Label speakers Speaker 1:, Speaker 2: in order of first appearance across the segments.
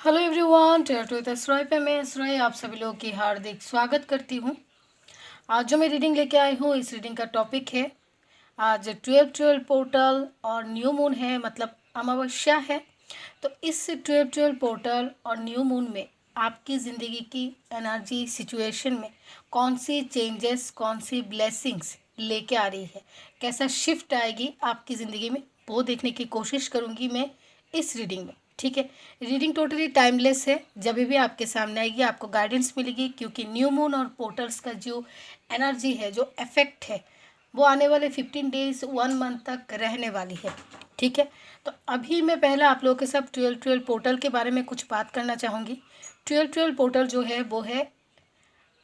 Speaker 1: Hello everyone, to इसराई पे मैं इसराई आप सभी लोगों की हार्दिक स्वागत करती हूँ। आज जो मैं रीडिंग लेके आई हूँ, इस रीडिंग का टॉपिक है आज 12-12 पोर्टल और न्यू मून है, मतलब अमावस्या है। तो इस 12-12 पोर्टल और न्यू मून में आपकी ज़िंदगी की एनर्जी सिचुएशन में कौन सी चेंजेस, कौन सी ब्लेसिंग्स लेके आ रही है, कैसा शिफ्ट आएगी आपकी ज़िंदगी में, वो देखने की कोशिश करूँगी मैं इस रीडिंग में। ठीक है, रीडिंग टोटली टाइमलेस है, जब भी आपके सामने आएगी आपको गाइडेंस मिलेगी, क्योंकि न्यू मून और पोर्टल्स का जो एनर्जी है, जो इफेक्ट है, वो आने वाले 15 डेज 1 मंथ तक रहने वाली है। ठीक है, तो अभी मैं पहले आप लोगों के साथ 12-12 पोर्टल के बारे में कुछ बात करना चाहूँगी। 12-12 पोर्टल जो है वो है,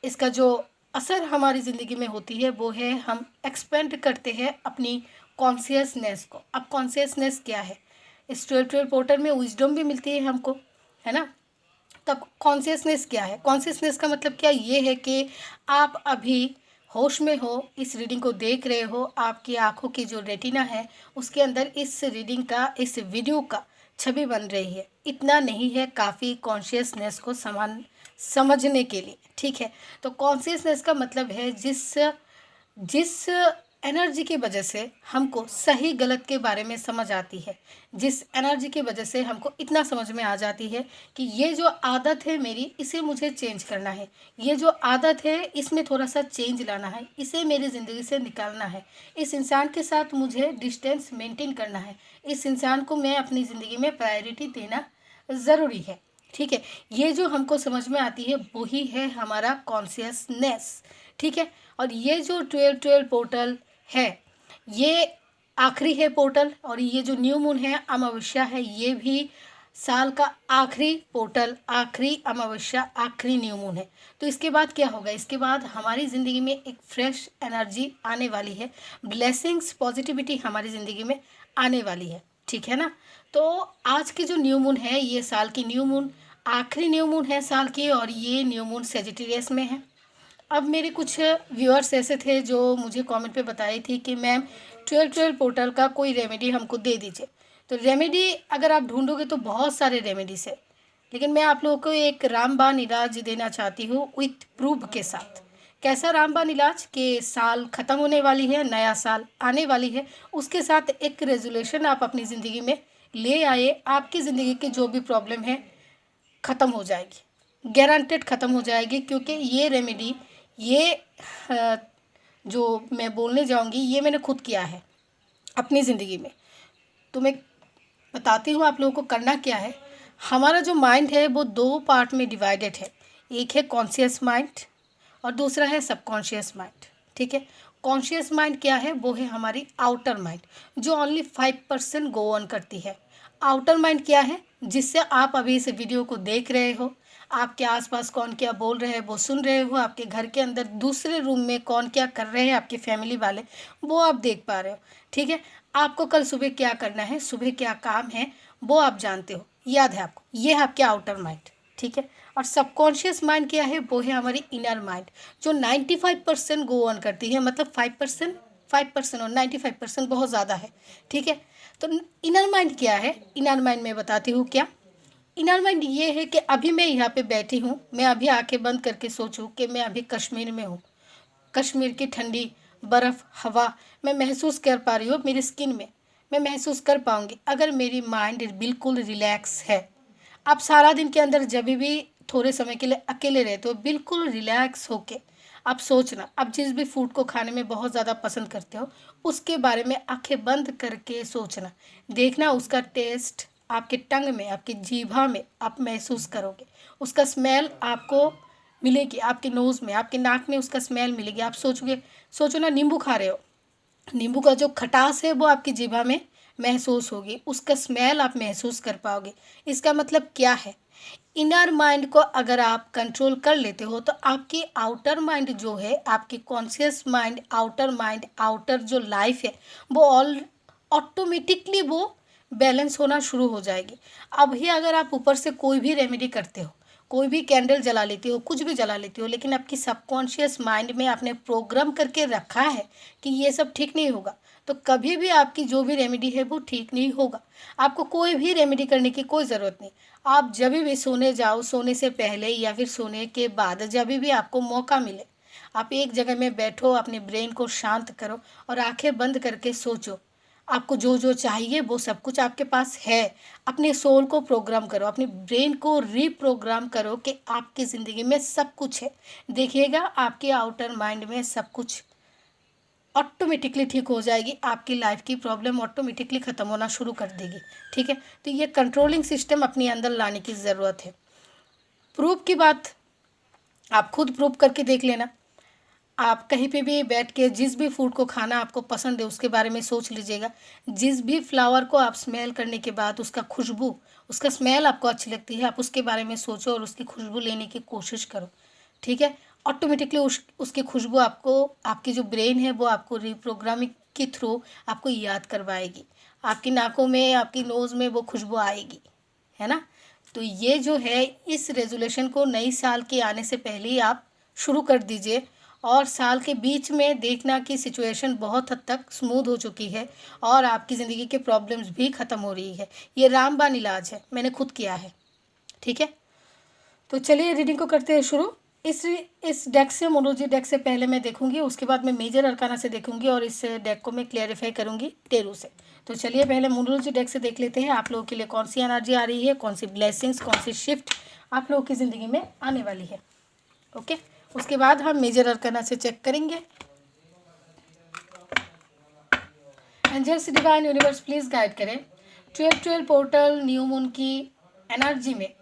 Speaker 1: इसका जो असर हमारी ज़िंदगी में होती है वो है, हम एक्सपेंड करते हैं अपनी कॉन्शियसनेस को। अब कॉन्शियसनेस क्या है, इस 12-12 पोर्टल में विजडम भी मिलती है हमको, है ना। तब कॉन्शियसनेस क्या है, कॉन्शियसनेस का मतलब क्या ये है कि आप अभी होश में हो, इस रीडिंग को देख रहे हो, आपकी आंखों की जो रेटिना है उसके अंदर इस रीडिंग का, इस वीडियो का छवि बन रही है। इतना नहीं है काफ़ी कॉन्शियसनेस को समझने के लिए। ठीक है, तो कॉन्शियसनेस का मतलब है जिस जिस एनर्जी की वजह से हमको सही गलत के बारे में समझ आती है, जिस एनर्जी की वजह से हमको इतना समझ में आ जाती है कि ये जो आदत है मेरी, इसे मुझे चेंज करना है, ये जो आदत है इसमें थोड़ा सा चेंज लाना है, इसे मेरी ज़िंदगी से निकालना है, इस इंसान के साथ मुझे डिस्टेंस मेंटेन करना है, इस इंसान को मैं अपनी ज़िंदगी में प्रायोरिटी देना ज़रूरी है। ठीक है, ये जो हमको समझ में आती है वही है हमारा कॉन्शियसनेस। ठीक है, और ये जो 12-12 पोर्टल है, ये आखिरी है पोर्टल, और ये जो न्यू मून है, अमावस्या है, ये भी साल का आखिरी पोर्टल, आखिरी अमावस्या, आखिरी न्यू मून है। तो इसके बाद क्या होगा, इसके बाद हमारी ज़िंदगी में एक फ्रेश एनर्जी आने वाली है, ब्लेसिंग्स, पॉजिटिविटी हमारी ज़िंदगी में आने वाली है। ठीक है ना। तो आज की जो न्यू मून है, ये साल की न्यू मून, आखिरी न्यू मून है साल की, और ये न्यू मून सेजिटेरियस में है। अब मेरे कुछ व्यूअर्स ऐसे थे जो मुझे कमेंट पे बताई थी कि मैम 12-12 पोर्टल का कोई रेमेडी हमको दे दीजिए। तो रेमेडी अगर आप ढूंढोगे तो बहुत सारे रेमेडीज है, लेकिन मैं आप लोगों को एक रामबाण इलाज देना चाहती हूँ विथ प्रूफ के साथ। कैसा रामबाण इलाज, के साल ख़त्म होने वाली है, नया साल आने वाली है, उसके साथ एक रेजोल्यूशन आप अपनी ज़िंदगी में ले आए, आपकी ज़िंदगी की जो भी प्रॉब्लम है ख़त्म हो जाएगी, गारंटेड ख़त्म हो जाएगी। क्योंकि ये रेमेडी, ये जो मैं बोलने जाऊंगी, ये मैंने खुद किया है अपनी ज़िंदगी में। तो मैं बताती हूँ आप लोगों को करना क्या है। हमारा जो माइंड है वो दो पार्ट में डिवाइडेड है, एक है कॉन्शियस माइंड और दूसरा है सबकॉन्शियस माइंड। ठीक है, कॉन्शियस माइंड क्या है, वो है हमारी आउटर माइंड, जो ओनली 5% गो ऑन करती है। आउटर माइंड क्या है, जिससे आप अभी इस वीडियो को देख रहे हो, आपके आसपास कौन क्या बोल रहे हैं वो सुन रहे हो, आपके घर के अंदर दूसरे रूम में कौन क्या कर रहे हैं आपके फैमिली वाले, वो आप देख पा रहे हो। ठीक है, आपको कल सुबह क्या करना है, सुबह क्या काम है, वो आप जानते हो, याद है आपको, ये है आपके आउटर माइंड। ठीक है, और सबकॉन्शियस माइंड क्या है, वो है हमारी इनर माइंड, जो 95% गो ऑन करती है, मतलब 5% और 95% बहुत ज़्यादा है। ठीक है, तो इनर माइंड क्या है, इनर माइंड में बताती हूँ क्या। इनर माइंड ये है कि अभी मैं यहाँ पे बैठी हूँ, मैं अभी आंखें बंद करके सोचूं कि मैं अभी कश्मीर में हूँ, कश्मीर की ठंडी बर्फ़, हवा मैं महसूस कर पा रही हूँ मेरी स्किन में, मैं महसूस कर पाऊँगी अगर मेरी माइंड बिल्कुल रिलैक्स है। आप सारा दिन के अंदर जब भी थोड़े समय के लिए अकेले रहते हो, बिल्कुल रिलैक्स होके आप सोचना, आप जिस भी फूड को खाने में बहुत ज़्यादा पसंद करते हो, उसके बारे में आंखें बंद करके सोचना, देखना उसका टेस्ट आपके टंग में, आपकी जीभा में आप महसूस करोगे, उसका स्मेल आपको मिलेगी, आपके नोज़ में, आपके नाक में उसका स्मेल मिलेगी। आप सोचोगे, सोचो ना नींबू खा रहे हो, नींबू का जो खटास है वो आपकी जीभा में महसूस होगी, उसका स्मेल आप महसूस कर पाओगे। इसका मतलब क्या है, इनर माइंड को अगर आप कंट्रोल कर लेते हो तो आपकी आउटर माइंड जो है, आपकी conscious mind, outer mind, outer जो लाइफ है, वो ऑल ऑटोमेटिकली वो बैलेंस होना शुरू हो जाएगी। अभी अगर आप ऊपर से कोई भी रेमेडी करते हो, कोई भी कैंडल जला लेती हो, कुछ भी जला लेती हो, लेकिन आपकी सबकॉन्शियस माइंड में आपने प्रोग्राम करके रखा है कि ये सब ठीक नहीं होगा, तो कभी भी आपकी जो भी रेमेडी है वो ठीक नहीं होगा। आपको कोई भी रेमेडी करने की कोई ज़रूरत नहीं, आप जब भी सोने जाओ, सोने से पहले या फिर सोने के बाद, जब भी आपको मौका मिले, आप एक जगह में बैठो, अपने ब्रेन को शांत करो और आंखें बंद करके सोचो। आपको जो जो चाहिए वो सब कुछ आपके पास है। अपने सोल को प्रोग्राम करो, अपने ब्रेन को रीप्रोग्राम करो कि आपकी ज़िंदगी में सब कुछ है। देखिएगा आपके आउटर माइंड में सब कुछ ऑटोमेटिकली ठीक हो जाएगी, आपकी लाइफ की प्रॉब्लम ऑटोमेटिकली ख़त्म होना शुरू कर देगी। ठीक है, तो ये कंट्रोलिंग सिस्टम अपने अंदर लाने की ज़रूरत है। प्रूफ की बात आप खुद प्रूफ करके देख लेना। आप कहीं पे भी बैठ के जिस भी फूड को खाना आपको पसंद है उसके बारे में सोच लीजिएगा। जिस भी फ्लावर को आप स्मेल करने के बाद उसका खुशबू, उसका स्मेल आपको अच्छी लगती है, आप उसके बारे में सोचो और उसकी खुशबू लेने की कोशिश करो। ठीक है, ऑटोमेटिकली उसकी खुशबू आपको, आपकी जो ब्रेन है वो आपको रिप्रोग्रामिंग के थ्रू आपको याद करवाएगी। आपकी नाकों में, आपकी नोज़ में वो खुशबू आएगी, है ना। तो ये जो है, इस रेजोल्यूशन को नई साल के आने से पहले ही आप शुरू कर दीजिए और साल के बीच में देखना कि सिचुएशन बहुत हद तक स्मूथ हो चुकी है और आपकी ज़िंदगी के प्रॉब्लम्स भी ख़त्म हो रही है। ये रामबाण इलाज है, मैंने खुद किया है। ठीक है, तो चलिए रीडिंग को करते हैं शुरू। इस डेक से, मोनोलॉजी डेक से पहले मैं देखूंगी, उसके बाद मैं मेजर अरकाना से देखूंगी और इस डेक को मैं क्लेरिफाई करूंगी टेरू से। तो चलिए पहले मोनोलॉजी डेक से देख लेते हैं आप लोगों के लिए कौन सी एनर्जी आ रही है, कौन सी ब्लेसिंग्स, कौन सी शिफ्ट आप लोगों की ज़िंदगी में आने वाली है। ओके, उसके बाद हम मेजर अरकाना से चेक करेंगे। Angels, divine universe please guide करें 12/12 पोर्टल न्यू मून की एनर्जी में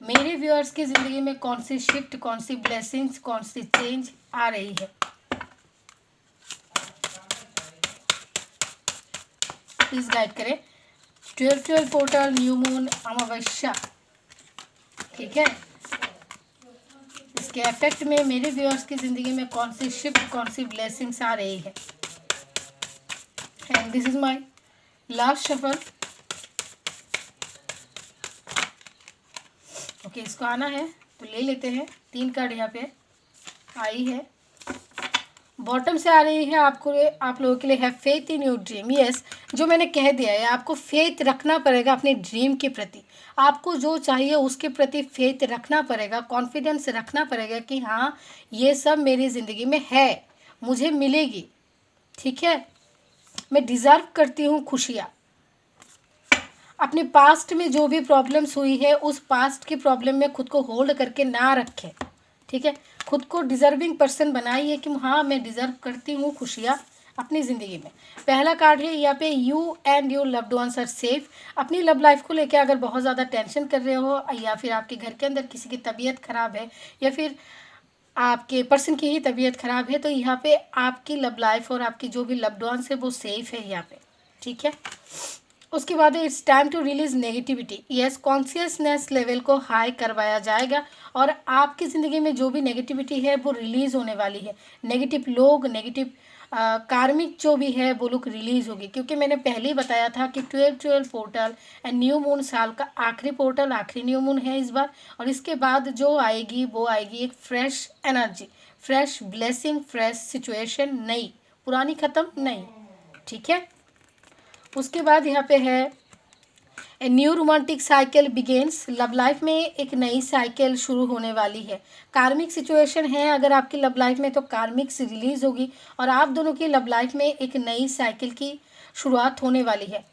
Speaker 1: मेरे व्यूअर्स की ज़िंदगी में कौन सी शिफ्ट, कौन सी ब्लेसिंग्स, कौन सी चेंज आ रही है। प्लीज़ गाइड करें 12/12 पोर्टल न्यू मून अमावस्या। ठीक है, इसके इफेक्ट में मेरे व्यूअर्स की ज़िंदगी में कौन सी शिफ्ट, कौन सी ब्लेसिंग्स आ रही है। And this is my last shuffle. Okay, इसको आना है तो ले लेते हैं। 3 कार्ड यहाँ पे आई है। बॉटम से आ रही है आपको, आप लोगों के लिए है faith in your dream. Yes, जो मैंने कह दिया है, आपको फेथ रखना पड़ेगा अपने ड्रीम के प्रति। आपको जो चाहिए उसके प्रति फेथ रखना पड़ेगा, कॉन्फिडेंस रखना पड़ेगा कि हाँ ये सब मेरी ज़िंदगी में है, मुझे मिलेगी। ठीक है, मैं डिज़र्व करती हूँ खुशियाँ। अपने पास्ट में जो भी प्रॉब्लम्स हुई है उस पास्ट की प्रॉब्लम में खुद को होल्ड करके ना रखें। ठीक है, खुद को डिज़र्विंग पर्सन बनाइए कि हाँ मैं डिज़र्व करती हूँ खुशियाँ अपनी ज़िंदगी में। पहला कार्ड है यहाँ पे, you and your loved ones are safe. अपनी लव लाइफ को लेकर अगर बहुत ज़्यादा टेंशन कर रहे हो या फिर आपके घर के अंदर किसी की तबीयत ख़राब है या फिर आपके पर्सन की ही तबीयत ख़राब है, तो यहाँ पे आपकी लव लाइफ और आपकी जो भी लव्ड वंस है वो सेफ है यहाँ पे। ठीक है, उसके बाद it's time to release negativity. Yes, consciousness level को हाई करवाया जाएगा और आपकी ज़िंदगी में जो भी नेगेटिविटी है वो रिलीज़ होने वाली है। नेगेटिव लोग, नेगेटिव कार्मिक जो भी है वो लोग रिलीज़ होगी, क्योंकि मैंने पहले ही बताया था कि 12/12 पोर्टल एंड न्यू मून साल का आखिरी पोर्टल, आखिरी न्यू मून है इस बार। और इसके बाद जो आएगी वो आएगी एक fresh energy, fresh blessing, fresh situation, नई, पुरानी ख़त्म, नई। ठीक है, उसके बाद यहाँ पे है a new romantic cycle begins. Love life में एक नई साइकिल शुरू होने वाली है। कार्मिक सिचुएशन है अगर आपकी लव लाइफ में, तो कार्मिक से रिलीज होगी और आप दोनों की लव लाइफ में एक नई साइकिल की शुरुआत होने वाली है।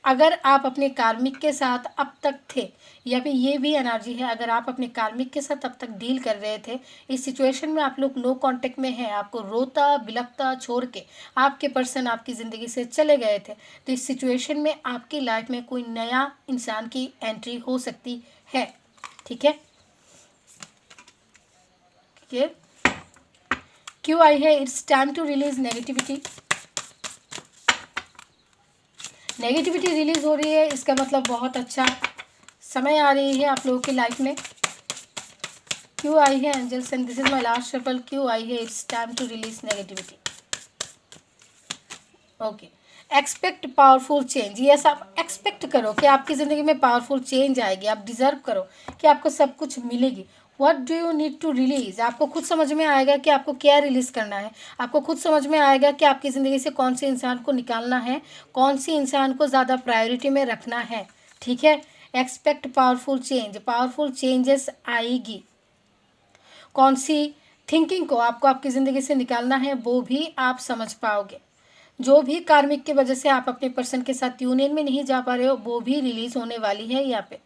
Speaker 1: अगर आप अपने कार्मिक के साथ अब तक थे, या फिर ये भी एनर्जी है अगर आप अपने कार्मिक के साथ अब तक डील कर रहे थे, इस सिचुएशन में आप लोग नो कांटेक्ट में हैं, आपको रोता बिलखता छोड़ के आपके पर्सन आपकी ज़िंदगी से चले गए थे, तो इस सिचुएशन में आपकी लाइफ में कोई नया इंसान की एंट्री हो सकती है। ठीक है, ठीक है, क्यों आई है it's time to release negativity. Negativity release हो रही है, इसका मतलब बहुत अच्छा समय आ रही है आप लोगों की लाइफ में। क्यों आई है angels, and this is my last shuffle. क्यों आई है it's time to release negativity. Okay, expect powerful change. Yes, आप एक्सपेक्ट करो कि आपकी ज़िंदगी में पावरफुल चेंज आएगी। आप डिज़र्व करो कि आपको सब कुछ मिलेगी। What do you need to release. आपको खुद समझ में आएगा कि आपको क्या रिलीज़ करना है। आपको खुद समझ में आएगा कि आपकी ज़िंदगी से कौन से इंसान को निकालना है, कौन सी इंसान को ज़्यादा प्रायोरिटी में रखना है। ठीक है, expect powerful change, powerful changes आएगी। कौन सी थिंकिंग को आपको आपकी ज़िंदगी से निकालना है वो भी आप समझ पाओगे। जो भी कार्मिक की वजह से आप अपने पर्सन के साथ यूनियन में नहीं जा पा रहे हो वो भी रिलीज होने वाली है यहाँ पे।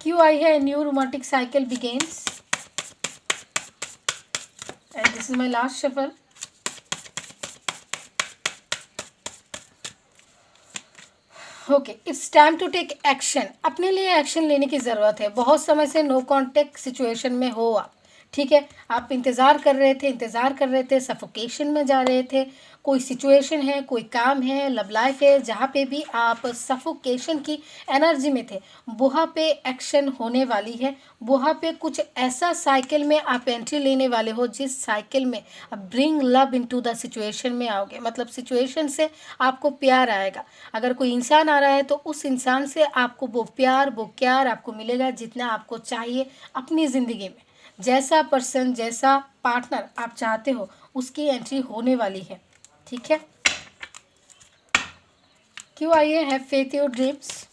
Speaker 1: क्यों आई है new romantic cycle begins and this is my last shuffle. Okay, it's time to take action. अपने लिए एक्शन लेने की ज़रूरत है। बहुत समय से नो कॉन्टेक्ट सिचुएशन में हो आप, ठीक है। आप इंतज़ार कर रहे थे, सफोकेशन में जा रहे थे। कोई सिचुएशन है, कोई काम है, लव लाइफ है, जहाँ पे भी आप सफोकेशन की एनर्जी में थे, वहाँ पे एक्शन होने वाली है। वहाँ पे कुछ ऐसा साइकिल में आप एंट्री लेने वाले हो जिस साइकिल में आप bring love into the situation में आओगे। मतलब सिचुएशन से आपको प्यार आएगा। अगर कोई इंसान आ रहा है तो उस इंसान से आपको वो प्यार, वो क्यार आपको मिलेगा जितना आपको चाहिए अपनी ज़िंदगी में। जैसा पर्सन, जैसा पार्टनर आप चाहते हो उसकी एंट्री होने वाली है, ठीक है। क्यों आइए have faith your dreams.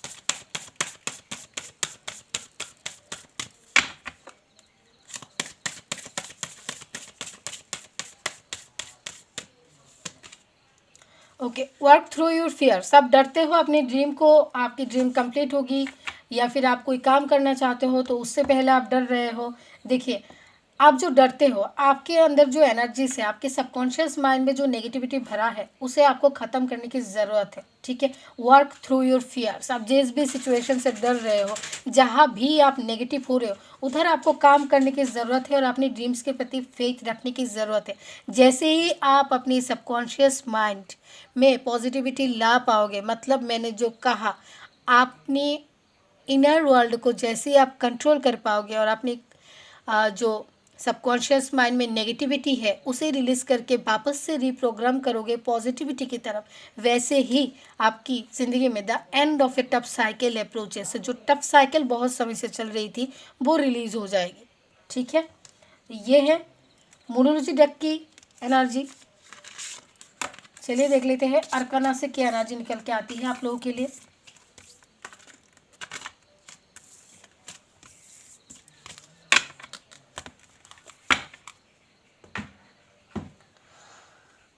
Speaker 1: Okay, work through your fears. आप डरते हो अपने ड्रीम को, आपकी ड्रीम कंप्लीट होगी, या फिर आप कोई काम करना चाहते हो तो उससे पहले आप डर रहे हो। देखिए, आप जो डरते हो, आपके अंदर जो एनर्जी से, आपके सबकॉन्शियस माइंड में जो नेगेटिविटी भरा है उसे आपको ख़त्म करने की ज़रूरत है, ठीक है। Work through your fears. आप जिस भी सिचुएशन से डर रहे हो, जहाँ भी आप नेगेटिव हो रहे हो, उधर आपको काम करने की ज़रूरत है और अपनी ड्रीम्स के प्रति फेथ रखने की ज़रूरत है। जैसे ही आप अपनी सबकॉन्शियस माइंड में पॉजिटिविटी ला पाओगे, मतलब मैंने जो कहा, अपनी इनर वर्ल्ड को जैसे ही आप कंट्रोल कर पाओगे और अपनी जो सबकॉन्शियस माइंड में नेगेटिविटी है उसे रिलीज़ करके वापस से रीप्रोग्राम करोगे पॉजिटिविटी की तरफ, वैसे ही आपकी ज़िंदगी में the end of A tough cycle approaches. जो टफ साइकिल बहुत समय से चल रही थी वो रिलीज़ हो जाएगी, ठीक है। ये है मोनोलॉजी डेक की एनर्जी। चलिए देख लेते हैं अरकाना से क्या एनर्जी निकल के आती है आप लोगों के लिए।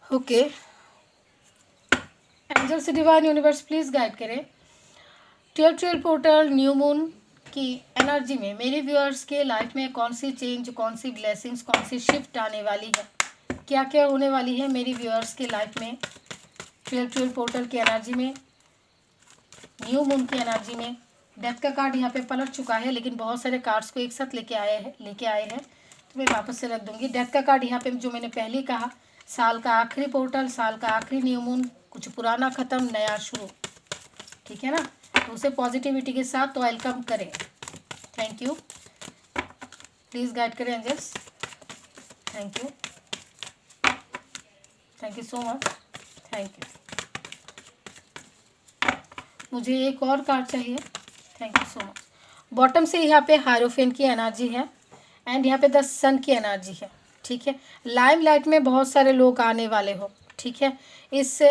Speaker 1: ओके, एंजल से डिवाइन यूनिवर्स प्लीज़ गाइड करें 12 पोर्टल न्यू मून की एनर्जी में मेरे व्यूअर्स के लाइफ में कौन सी चेंज, कौन सी ब्लेसिंग्स, कौन सी शिफ्ट आने वाली है, क्या क्या होने वाली है मेरी व्यूअर्स के लाइफ में 12 पोर्टल की एनर्जी में, न्यू मून की एनर्जी में। डेथ का कार्ड यहाँ पे पलट चुका है, लेकिन बहुत सारे कार्ड्स को एक साथ लेके आए हैं तो मैं वापस से रख दूंगी। डेथ का कार्ड यहाँ पे जो मैंने पहले कहा, साल का आखिरी पोर्टल, साल का आखिरी न्यू मून, कुछ पुराना ख़त्म, नया शुरू, ठीक है ना। तो उसे पॉजिटिविटी के साथ तो वेलकम करें। थैंक यू, प्लीज़ गाइड करें angels. Thank you so much, thank you. मुझे एक और कार्ड चाहिए, thank you so much. Bottom से यहाँ पे हायरोफेंट की एनर्जी है एंड यहाँ पे द सन की एनर्जी है, ठीक है। लाइम लाइट में बहुत सारे लोग आने वाले हो, ठीक है। इस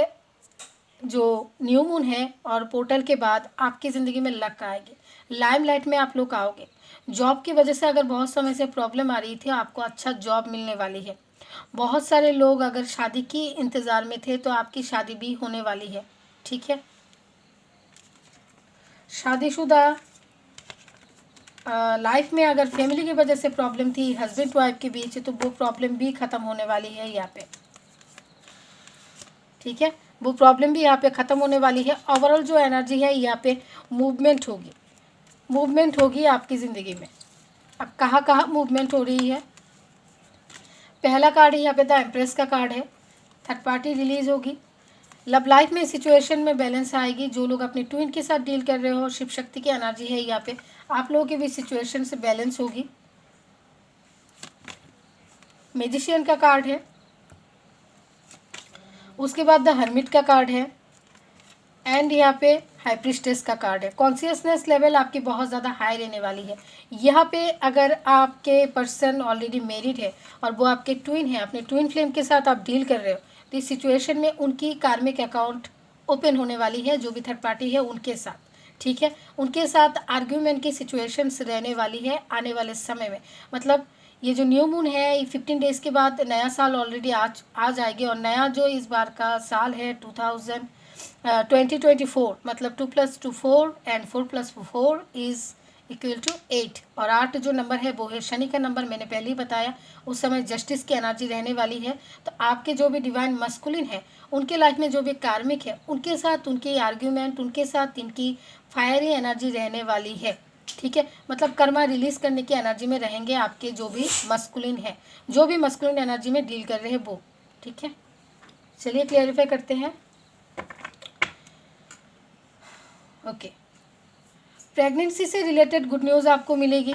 Speaker 1: जो न्यू मून है और पोर्टल के बाद आपकी ज़िंदगी में लक आएगी। लाइम लाइट में आप लोग आओगे। जॉब की वजह से अगर बहुत समय से प्रॉब्लम आ रही थी, आपको अच्छा जॉब मिलने वाली है। बहुत सारे लोग अगर शादी की इंतज़ार में थे तो आपकी शादी भी होने वाली है, ठीक है। शादीशुदा लाइफ में अगर फैमिली की वजह से प्रॉब्लम थी हस्बैंड वाइफ के बीच, तो वो प्रॉब्लम भी ख़त्म होने वाली है यहाँ पे, ठीक है। वो प्रॉब्लम भी यहाँ पे ख़त्म होने वाली है। ओवरऑल जो एनर्जी है यहाँ पे मूवमेंट होगी आपकी ज़िंदगी में। अब कहाँ कहाँ मूवमेंट हो रही है। पहला कार्ड यहाँ पे द एम्प्रेस का कार्ड है। थर्ड पार्टी रिलीज़ होगी। लव लाइफ में सिचुएशन में बैलेंस आएगी। जो लोग अपने ट्विन के साथ डील कर रहे हो, शिव शक्ति की एनर्जी है यहाँ पे, आप लोगों की भी सिचुएशन से बैलेंस होगी। मैजिशियन का कार्ड है। उसके बाद द हर्मिट का कार्ड है एंड यहाँ पे हाई प्रिस्टेस का कार्ड है। कॉन्शियसनेस लेवल आपकी बहुत ज़्यादा हाई रहने वाली है। यहाँ पे अगर आपके पर्सन ऑलरेडी मैरिड है और वो आपके ट्विन है, अपने ट्विन फ्लेम के साथ आप डील कर रहे हो, तो इस सिचुएशन में उनकी कार्मिक अकाउंट ओपन होने वाली है, जो भी थर्ड पार्टी है उनके साथ, ठीक है। उनके साथ आर्ग्यूमेंट की सिचुएशंस रहने वाली है आने वाले समय में। मतलब ये जो न्यू मून है ये 15 डेज़ के बाद नया साल ऑलरेडी आ जाएगी, और नया जो इस बार का साल है 2024, मतलब 2 + 2 4 एंड 4 + 4 इज़ इक्वल टू 8, और 8 जो नंबर है वो है शनि का नंबर, मैंने पहले ही बताया। उस समय जस्टिस की एनर्जी रहने वाली है। तो आपके जो भी डिवाइन मस्कुलिन है उनके लाइफ में जो भी कार्मिक है उनके साथ उनकी आर्ग्यूमेंट, उनके साथ इनकी फायरी एनर्जी रहने वाली है। ठीक है, मतलब कर्मा रिलीज करने की एनर्जी में रहेंगे आपके जो भी मस्कुलिन है, जो भी मस्कुलिन एनर्जी में डील कर रहे हैं वो। ठीक है, चलिए क्लियरिफाई करते हैं। ओके, प्रेगनेंसी से रिलेटेड गुड न्यूज़ आपको मिलेगी।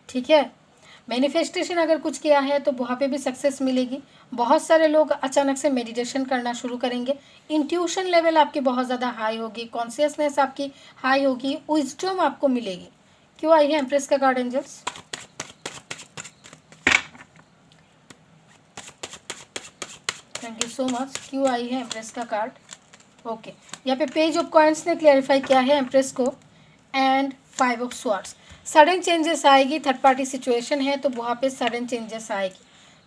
Speaker 1: ठीक है, मैनिफेस्टेशन अगर कुछ किया है तो वहाँ पे भी सक्सेस मिलेगी। बहुत सारे लोग अचानक से मेडिटेशन करना शुरू करेंगे। इंट्यूशन लेवल आपकी बहुत ज़्यादा हाई होगी, कॉन्शियसनेस आपकी हाई होगी, विजडम आपको मिलेगी। क्यों आई है एम्प्रेस का card angels? Thank you so much. क्यों आई है एम्प्रेस का कार्ड? ओके, यहाँ पे पेज ऑफ कॉइन्स ने क्लैरिफाई किया है एम्प्रेस को, and 5 of swords. Sudden changes आएगी, थर्ड पार्टी सिचुएशन है तो वहाँ पे सडन चेंजेस आएगी।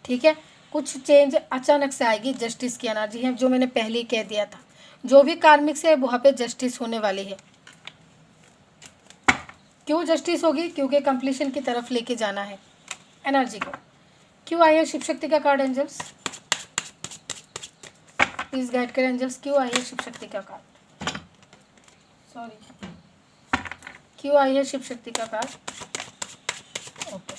Speaker 1: ठीक है, कुछ चेंज अचानक से आएगी। जस्टिस की एनर्जी है, जो मैंने पहले ही कह दिया था। जो भी कार्मिक से है वहाँ पे जस्टिस होने वाली है। क्यों जस्टिस होगी? क्योंकि कंप्लीशन की तरफ लेके जाना है एनर्जी को। क्यों आई है शिव शक्ति का कार्ड एंजल्स? प्लीज गाइड करें एंजल्स, क्यों आई है शिव शक्ति का कार्ड? सॉरी, क्यों आई है शिव शक्ति का कार्ड? ओके,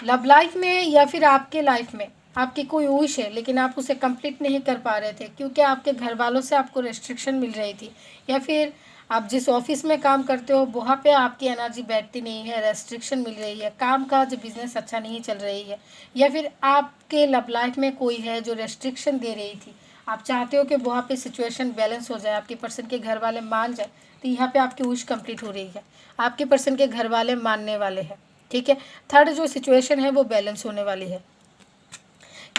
Speaker 1: लव लाइफ में या फिर आपके लाइफ में आपकी कोई विश है लेकिन आप उसे कंप्लीट नहीं कर पा रहे थे क्योंकि आपके घर वालों से आपको रेस्ट्रिक्शन मिल रही थी, या फिर आप जिस ऑफिस में काम करते हो वहाँ पे आपकी एनर्जी बैठती नहीं है, रेस्ट्रिक्शन मिल रही है, काम का जो बिजनेस अच्छा नहीं चल रही है, या फिर आपके लव लाइफ में कोई है जो रेस्ट्रिक्शन दे रही थी। आप चाहते हो कि वहाँ पे सिचुएशन बैलेंस हो जाए, आपके पर्सन के घर वाले मान जाए, तो यहाँ पे आपकी विश कंप्लीट हो रही है। आपके पर्सन के घर वाले मानने वाले हैं। ठीक है, थर्ड जो सिचुएशन है वो बैलेंस होने वाली है।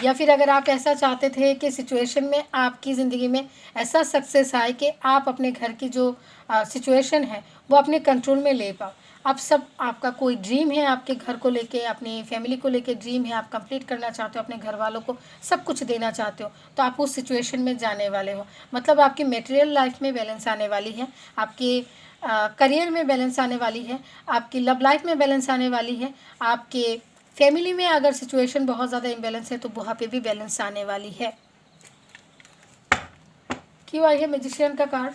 Speaker 1: या फिर अगर आप ऐसा चाहते थे कि सिचुएशन में आपकी ज़िंदगी में ऐसा सक्सेस आए कि आप अपने घर की जो सिचुएशन है वो अपने कंट्रोल में ले पाओ, आप सब, आपका कोई ड्रीम है आपके घर को लेके, अपनी फैमिली को लेके ड्रीम है, आप कंप्लीट करना चाहते हो, अपने घर वालों को सब कुछ देना चाहते हो, तो आप उस सिचुएशन में जाने वाले हो। मतलब आपकी मटेरियल लाइफ में बैलेंस आने वाली है, आपके करियर में बैलेंस आने वाली है, आपकी लव लाइफ में बैलेंस आने वाली है, आपके फैमिली में अगर सिचुएशन बहुत ज़्यादा इम्बैलेंस है तो वहाँ पे भी बैलेंस आने वाली है। क्यों आई है मैजिशियन का कार्ड?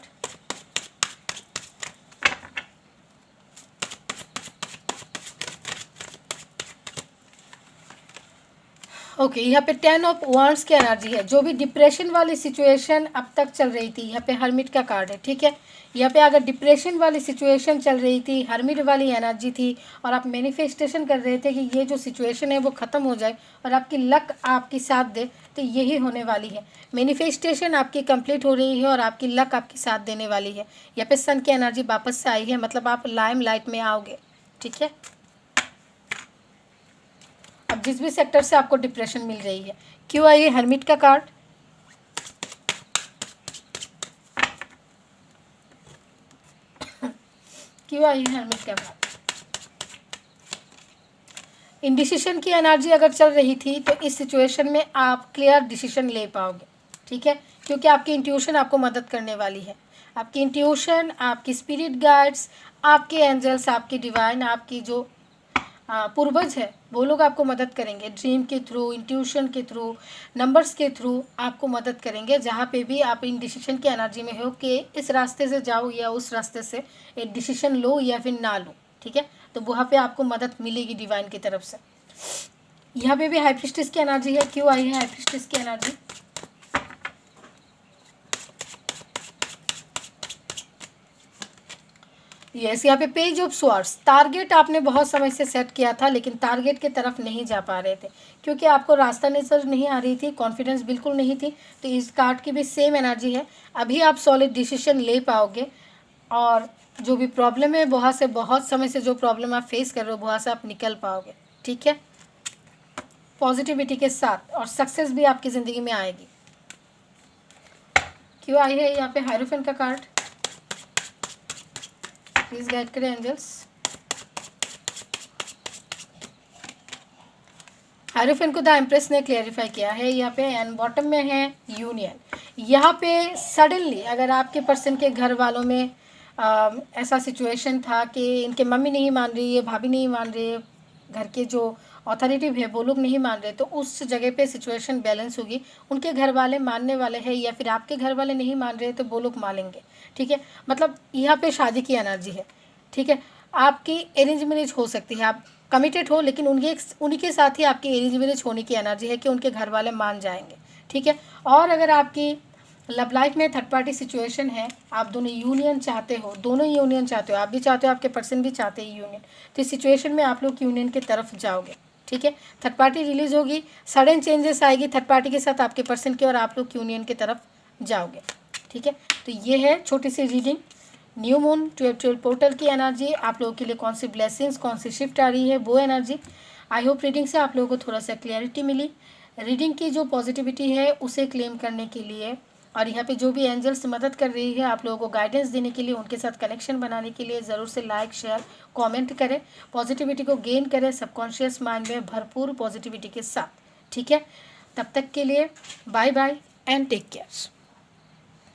Speaker 1: ओके, यहाँ पे 10 ऑफ वांड्स की एनर्जी है। जो भी डिप्रेशन वाली सिचुएशन अब तक चल रही थी, यहाँ पे हर्मिट का कार्ड है। ठीक है, यहाँ पे अगर डिप्रेशन वाली सिचुएशन चल रही थी, हर्मिट वाली एनर्जी थी, और आप मैनिफेस्टेशन कर रहे थे कि ये जो सिचुएशन है वो ख़त्म हो जाए और आपकी लक आपकी साथ दे, तो यही होने वाली है। मैनिफेस्टेशन आपकी कंप्लीट हो रही है और आपकी लक आपकी साथ देने वाली है। यहाँ पे सन की एनर्जी वापस से आई है, मतलब आप लाइम लाइट में आओगे। ठीक है, अब जिस भी सेक्टर से आपको डिप्रेशन मिल रही है। क्यों आई है हर्मिट का कार्ड? क्यों आई है हर्मिट का कार्ड? इंडिसिशन की एनर्जी अगर चल रही थी तो इस सिचुएशन में आप क्लियर डिसीजन ले पाओगे। ठीक है, क्योंकि आपकी इंट्यूशन आपको मदद करने वाली है। आपकी इंट्यूशन, आपकी स्पिरिट गाइड्स, आपके एंजल्स, आपकी डिवाइन, आपकी जो पूर्वज है वो लोग आपको मदद करेंगे। ड्रीम के थ्रू, इंट्यूशन के थ्रू, नंबर्स के थ्रू आपको मदद करेंगे। जहाँ पे भी आप इन डिसीजन की एनर्जी में हो कि इस रास्ते से जाओ या उस रास्ते से, एक डिसीजन लो या फिर ना लो। ठीक है, तो वहाँ पे आपको मदद मिलेगी डिवाइन की तरफ से। यहाँ पे भी हाई प्रीस्टेस की एनर्जी है। क्यों आई है हाई प्रीस्टेस की एनर्जी? यस, यहाँ पे पेज ऑफ स्वॉर्ड्स। टारगेट आपने बहुत समय से सेट किया था लेकिन टारगेट की तरफ नहीं जा पा रहे थे क्योंकि आपको रास्ता नजर नहीं आ रही थी, कॉन्फिडेंस बिल्कुल नहीं थी। तो इस कार्ड की भी सेम एनर्जी है। अभी आप सॉलिड डिसीजन ले पाओगे और जो भी प्रॉब्लम है वहाँ से, बहुत समय से जो प्रॉब्लम आप फेस कर रहे हो वहाँ से आप निकल पाओगे। ठीक है, पॉजिटिविटी के साथ, और सक्सेस भी आपकी ज़िंदगी में आएगी। क्यों आई है यहाँ पे हायरोफेंट का कार्ड? प्लीज़ गाइड करें एंजल्स। हायरोफेंट को द एम्प्रेस ने क्लियरिफाई किया है यहाँ पे, एंड बॉटम में है यूनियन। यहाँ पे सडनली अगर आपके पर्सन के घर वालों में ऐसा सिचुएशन था कि इनके मम्मी नहीं मान रही है, भाभी नहीं मान रही है, घर के जो अथॉरिटिव है वो लोग नहीं मान रहे, तो उस जगह पे सिचुएशन बैलेंस होगी। उनके घर वाले मानने वाले हैं या फिर आपके घर वाले नहीं मान रहे तो वो लोग मानेंगे, ठीक है। मतलब यहाँ पे शादी की एनर्जी है, ठीक है। आपकी अरेंज मैरिज हो सकती है, आप कमिटेड हो, लेकिन उन्हीं के साथ ही आपकी अरेंज मैरिज होने की एनर्जी है कि उनके घर वाले मान जाएंगे, ठीक है। और अगर आपकी लव लाइफ में थर्ड पार्टी सिचुएशन है, आप दोनों यूनियन चाहते हो, दोनों ही यूनियन चाहते हो, आप भी चाहते हो, आपके पर्सन भी चाहते हैं यूनियन, तो इस सिचुएशन में आप लोग यूनियन की तरफ जाओगे, ठीक है। थर्ड पार्टी रिलीज होगी, सडन चेंजेस आएगी थर्ड पार्टी के साथ आपके पर्सन की, और आप लोग यूनियन की तरफ जाओगे, ठीक है। तो ये है छोटी सी रीडिंग, न्यू मून 12 पोर्टल की एनर्जी, आप लोगों के लिए कौन सी ब्लेसिंग्स, कौन सी शिफ्ट आ रही है वो एनर्जी। आई होप रीडिंग से आप लोगों को थोड़ा सा क्लैरिटी मिली। रीडिंग की जो पॉजिटिविटी है उसे क्लेम करने के लिए, और यहाँ पे जो भी एंजल्स मदद कर रही है आप लोगों को गाइडेंस देने के लिए, उनके साथ कनेक्शन बनाने के लिए ज़रूर से लाइक शेयर कमेंट करें, पॉजिटिविटी को गेन करें सबकॉन्शियस माइंड में भरपूर पॉजिटिविटी के साथ, ठीक है। तब तक के लिए bye bye and take care.